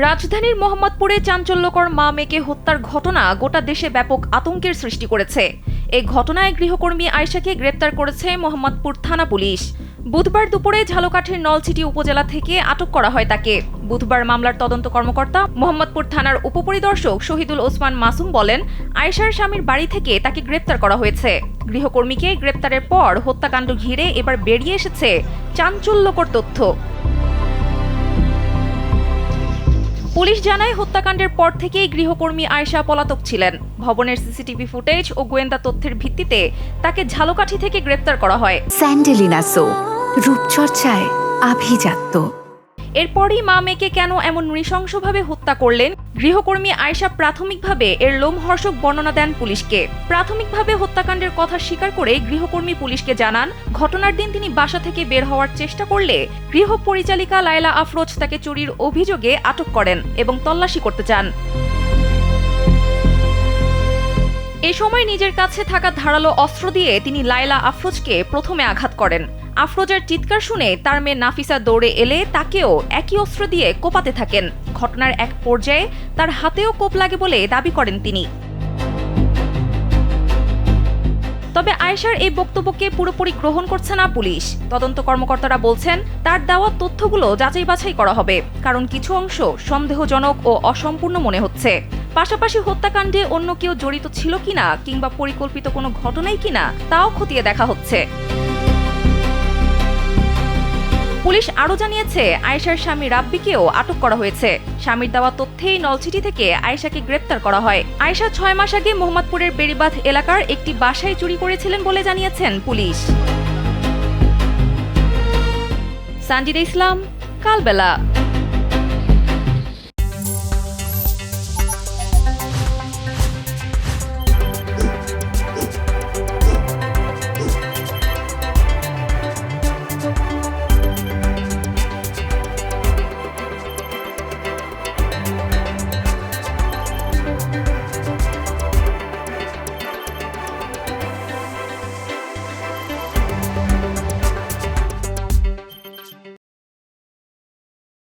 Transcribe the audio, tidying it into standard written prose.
রাজধানীর মোহাম্মদপুরে চাঞ্চল্যকর মা মেয়েকে হত্যার ঘটনা গোটা দেশে ব্যাপক আতঙ্কের সৃষ্টি করেছে। এই ঘটনায় গৃহকর্মী আয়েশাকে গ্রেপ্তার করেছে মোহাম্মদপুর থানা পুলিশ। বুধবার দুপুরে ঝালকাঠির নলছিটি উপজেলা থেকে আটক করা হয় তাকে। বুধবার মামলার তদন্ত কর্মকর্তা মোহাম্মদপুর থানার উপপরিদর্শক শহীদুল ওসমান মাসুম বলেন, আয়েশার স্বামীর বাড়ি থেকে তাকে গ্রেপ্তার করা হয়েছে। গৃহকর্মীকে গ্রেপ্তারের পর হত্যাকাণ্ড ঘিরে এবার বেরিয়ে এসেছে চাঞ্চল্যকর তথ্য। পুলিশ জানায়, হত্যাকাণ্ডের পর থেকেই গৃহকর্মী আয়েশা পলাতক ছিলেন। ভবনের সিসিটিভি ফুটেজ ও গোয়েন্দা তথ্যের ভিত্তিতে তাকে ঝালকাঠি থেকে গ্রেপ্তার করা হয়। স্যান্ডেলিনা সো, রূপচর্চায় আভিজাত্য। এরপরই মা মেয়েকে কেন এমন নৃশংসভাবে হত্যা করলেন গৃহকর্মী আয়েশা প্রাথমিকভাবে এর লোমহর্ষক বর্ণনা দেন পুলিশকে। প্রাথমিকভাবে হত্যাকাণ্ডের কথা স্বীকার করে গৃহকর্মী পুলিশকে জানান, ঘটনার দিন তিনি বাসা থেকে বের হওয়ার চেষ্টা করলে গৃহ পরিচালিকা লায়লা আফরোজ তাকে চুরির অভিযোগে আটক করেন এবং তল্লাশি করতে চান। এ সময় নিজের কাছে থাকা ধারালো অস্ত্র দিয়ে তিনি লায়লা আফরোজকে প্রথমে আঘাত করেন। আফরোজের চিৎকার শুনে তার মেয়ে নাফিসা দৌড়ে এলে তাকেও একই অস্ত্র দিয়ে কোপাতে থাকেন। ঘটনার এক পর্যায়ে তার হাতেও কোপ লাগে বলে দাবি করেন তিনি। তবে আয়েশার এই বক্তব্যকে পুরোপুরি গ্রহণ করছে না পুলিশ। তদন্ত কর্মকর্তারা বলছেন, তার দেওয়া তথ্যগুলো যাচাই বাছাই করা হবে, কারণ কিছু অংশ সন্দেহজনক ও অসম্পূর্ণ মনে হচ্ছে। পাশাপাশি হত্যাকাণ্ডে অন্য কেউ জড়িত ছিল কিনা কিংবা পরিকল্পিত কোনো ঘটনাই কিনা তাও খতিয়ে দেখা হচ্ছে। পুলিশ আরও জানিয়েছে, আয়েশার স্বামী রাব্বিকেও আটক করা হয়েছে। স্বামীর দেওয়া তথ্যেই নলছিটি থেকে আয়েশাকে গ্রেপ্তার করা হয়। আয়েশা 6 মাস আগে মোহাম্মদপুরের বেড়িবাঁধ এলাকার একটি বাসায় চুরি করেছিলেন বলে জানিয়েছেন পুলিশ। সানজিদা ইসলাম, কালবেলা।